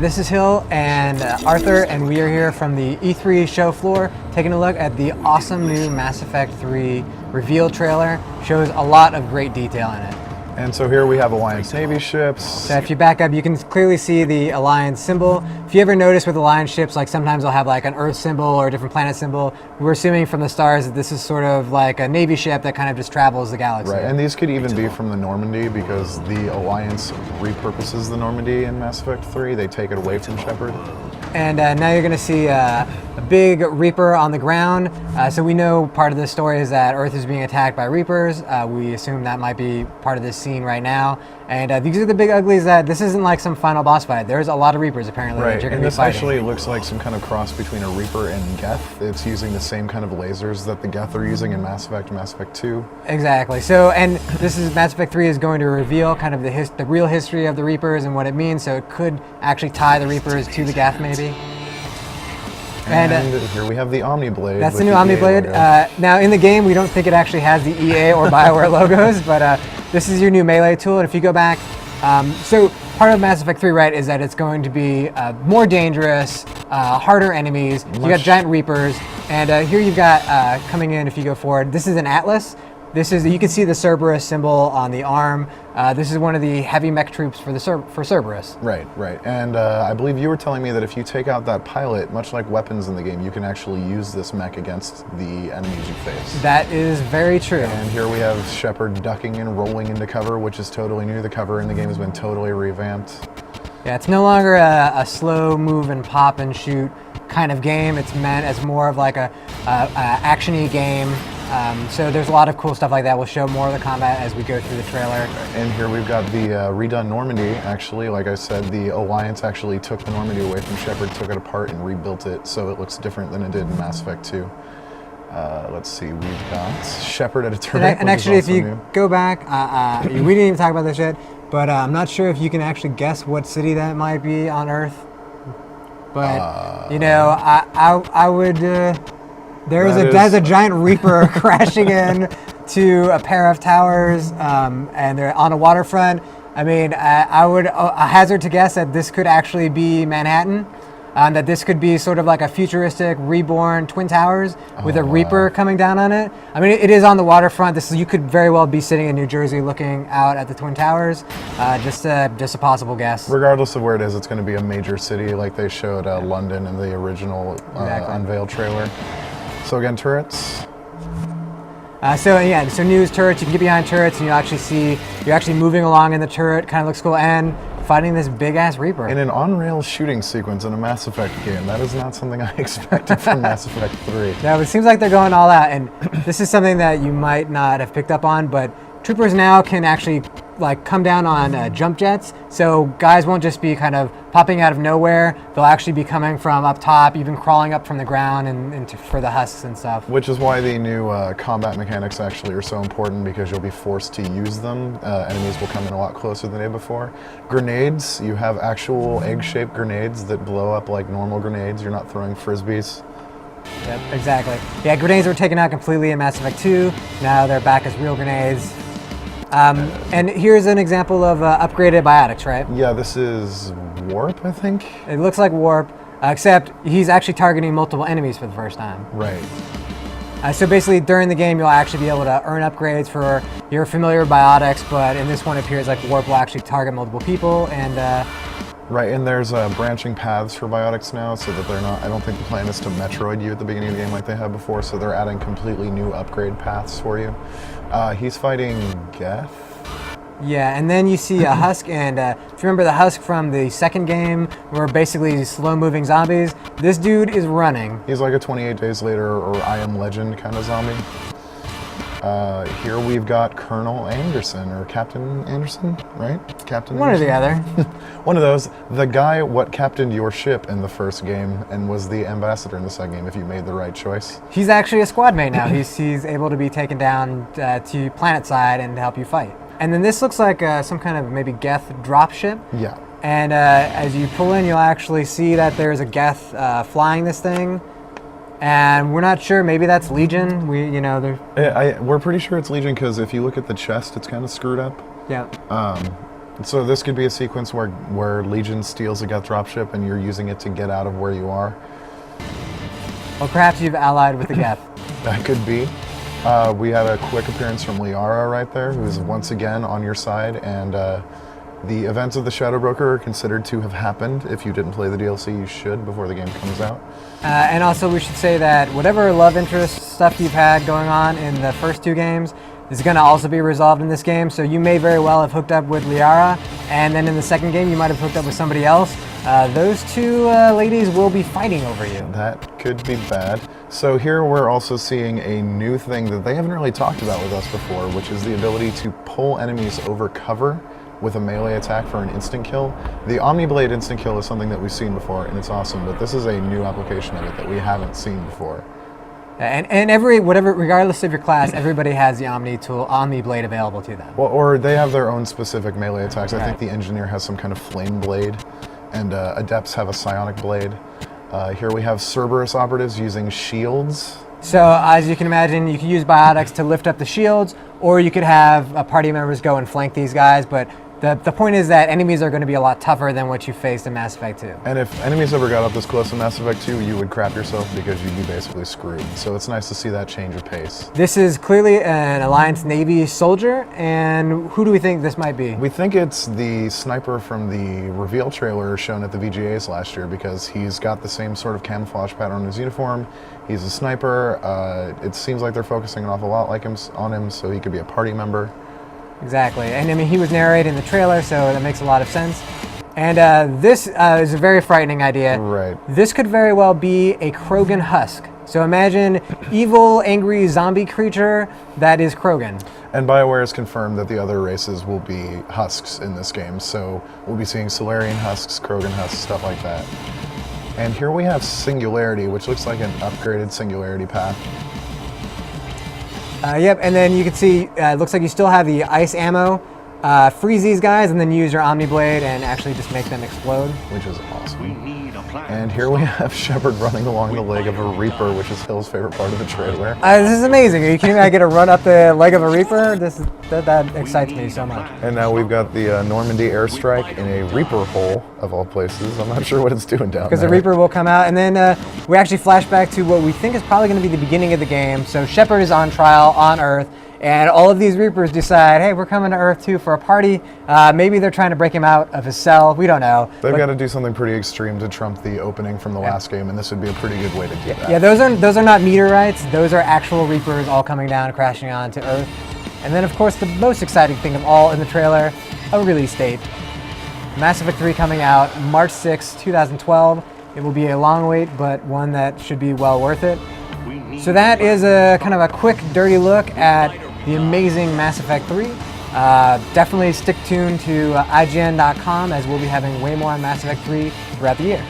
this is Hill and Arthur, and we are here from the E3 show floor taking a look at the awesome new Mass Effect 3 reveal trailer. Shows a lot of great detail in it. And so here we have Alliance Navy ships. So if you back up, you can clearly see the Alliance symbol. If you ever notice with Alliance ships, like sometimes they'll have like an Earth symbol or a different planet symbol. We're assuming from the stars that this is sort of like a Navy ship that kind of just travels the galaxy. Right, and these could even be from the Normandy because the Alliance repurposes the Normandy in Mass Effect 3. They take it away from Shepard. And now you're going to see a big Reaper on the ground. So we know part of the story is that Earth is being attacked by Reapers. We assume that might be part of this scene right now. And these are the big uglies that this isn't like some final boss fight. There's a lot of Reapers apparently that Right, you're going and to be this fighting. actually looks like some kind of cross between a Reaper and Geth. It's using the same kind of lasers that the Geth are using in Mass Effect and Mass Effect 2. Exactly. So, and this is Mass Effect 3 is going to reveal kind of the real history of the Reapers and what it means. So it could actually tie the Reapers to the Geth maybe. And here we have the Omniblade. That's the with new EA Omniblade. logo. Now in the game, we don't think it actually has the EA or BioWare logos, but this is your new melee tool. And if you go back, so part of Mass Effect 3, right, is that it's going to be more dangerous, harder enemies. You got giant Reapers, and here you've got coming in. If you go forward, this is an Atlas. This is, you can see the Cerberus symbol on the arm. This is one of the heavy mech troops for Cerberus. Right, right. And I believe you were telling me that if you take out that pilot, much like weapons in the game, you can actually use this mech against the enemies you face. That is very true. And here we have Shepard ducking and rolling into cover, which is totally new. The cover in the game has been totally revamped. Yeah, it's no longer a slow move and pop and shoot kind of game. It's meant as more of like a action-y game. So there's a lot of cool stuff like that. We'll show more of the combat as we go through the trailer. And here we've got the redone Normandy. Actually, like I said, the Alliance actually took the Normandy away from Shepard, took it apart and rebuilt it, so it looks different than it did in Mass Effect 2. Let's see, we've got Shepard at a turret. And actually, if you go back, we didn't even talk about this yet, but I'm not sure if you can actually guess what city that might be on Earth. But you know, I would. There's a giant Reaper crashing in to a pair of towers, and they're on a waterfront. I mean, I would hazard to guess that this could actually be Manhattan. That this could be sort of like a futuristic reborn Twin Towers with a Reaper coming down on it. I mean, it is on the waterfront. You could very well be sitting in New Jersey looking out at the Twin Towers. Just a possible guess. Regardless of where it is, it's going to be a major city like they showed London in the original unveil trailer. So again, turrets. So news turrets. You can get behind turrets, and you're actually moving along in the turret. Kind of looks cool, and fighting this big ass Reaper. In an on-rail shooting sequence in a Mass Effect game, that is not something I expected from Mass Effect 3. No, it seems like they're going all out, and this is something that you might not have picked up on, but troopers now can actually like come down on jump jets, so guys won't just be kind of popping out of nowhere. They'll actually be coming from up top, even crawling up from the ground and for the husks and stuff. Which is why the new combat mechanics actually are so important, because you'll be forced to use them. Enemies will come in a lot closer than they did before. Grenades, you have actual egg-shaped grenades that blow up like normal grenades. You're not throwing frisbees. Yep, exactly. Yeah, grenades were taken out completely in Mass Effect 2. Now they're back as real grenades. And here's an example of upgraded biotics, right? Yeah, this is Warp, I think? It looks like Warp, except he's actually targeting multiple enemies for the first time. Right. So basically, during the game, you'll actually be able to earn upgrades for your familiar biotics, but in this one, it appears like Warp will actually target multiple people, and right, and there's branching paths for biotics now, so that they're not, I don't think the plan is to Metroid you at the beginning of the game like they had before, so they're adding completely new upgrade paths for you. He's fighting Geth. Yeah, and then you see a Husk, and if you remember the Husk from the second game, were basically slow-moving zombies. This dude is running. He's like a 28 Days Later or I Am Legend kind of zombie. Here we've got Colonel Anderson, or Captain Anderson, right? Captain One Anderson? or the other. One of those. The guy what captained your ship in the first game and was the ambassador in the second game, if you made the right choice. He's actually a squad mate now. He's able to be taken down to planet side and help you fight. And then this looks like some kind of maybe Geth dropship. Yeah. And as you pull in, you'll actually see that there's a Geth flying this thing. And we're not sure. Maybe that's Legion. They're. We're pretty sure it's Legion because if you look at the chest, it's kind of screwed up. Yeah. So this could be a sequence where Legion steals a Geth dropship and you're using it to get out of where you are. Well, perhaps you've allied with the Geth. That could be. We had a quick appearance from Liara right there, who is once again on your side, and the events of the Shadow Broker are considered to have happened. If you didn't play the DLC, you should before the game comes out. And also we should say that whatever love interest stuff you've had going on in the first 2 games is going to also be resolved in this game. So you may very well have hooked up with Liara, and then in the second game you might have hooked up with somebody else. Those 2 ladies will be fighting over you. That could be bad. So here we're also seeing a new thing that they haven't really talked about with us before, which is the ability to pull enemies over cover with a melee attack for an instant kill. The Omniblade instant kill is something that we've seen before, and it's awesome, but this is a new application of it that we haven't seen before. And regardless of your class, everybody has the Omni Blade available to them. Well, or they have their own specific melee attacks. Right. I think the Engineer has some kind of flame blade, and Adepts have a psionic blade. Here we have Cerberus operatives using shields. So as you can imagine, you can use biotics to lift up the shields, or you could have party members go and flank these guys, but the point is that enemies are going to be a lot tougher than what you faced in Mass Effect 2. And if enemies ever got up this close in Mass Effect 2, you would crap yourself because you'd be basically screwed. So it's nice to see that change of pace. This is clearly an Alliance Navy soldier, and who do we think this might be? We think it's the sniper from the reveal trailer shown at the VGAs last year, because he's got the same sort of camouflage pattern on his uniform. He's a sniper. It seems like they're focusing an awful lot on him, so he could be a party member. Exactly, and I mean, he was narrating the trailer, so that makes a lot of sense. And this is a very frightening idea. Right. This could very well be a Krogan husk. So imagine evil, angry zombie creature that is Krogan. And BioWare has confirmed that the other races will be husks in this game, so we'll be seeing Solarian husks, Krogan husks, stuff like that. And here we have Singularity, which looks like an upgraded Singularity path. Yep, and then you can see, it looks like you still have the ice ammo. Freeze these guys and then use your Omni Blade and actually just make them explode. Which is awesome. And here we have Shepard running along the leg of a Reaper, which is Hill's favorite part of the trailer. This is amazing. Are you kidding me? I get to run up the leg of a Reaper? That excites me so much. And now we've got the Normandy airstrike in a Reaper hole, of all places. I'm not sure what it's doing down there. Because the Reaper will come out, and then we actually flash back to what we think is probably going to be the beginning of the game. So Shepard is on trial on Earth, and all of these Reapers decide, hey, we're coming to Earth too for a party. Maybe they're trying to break him out of his cell. We don't know. They've got to do something pretty extreme to trump the opening from the last game, and this would be a pretty good way to do that. Yeah, those are not meteorites. Those are actual Reapers all coming down, crashing onto Earth. And then, of course, the most exciting thing of all in the trailer, a release date. Mass Effect 3 coming out March 6, 2012. It will be a long wait, but one that should be well worth it. So that is a kind of a quick, dirty look at the amazing Mass Effect 3. Definitely stick tuned to IGN.com, as we'll be having way more on Mass Effect 3 throughout the year.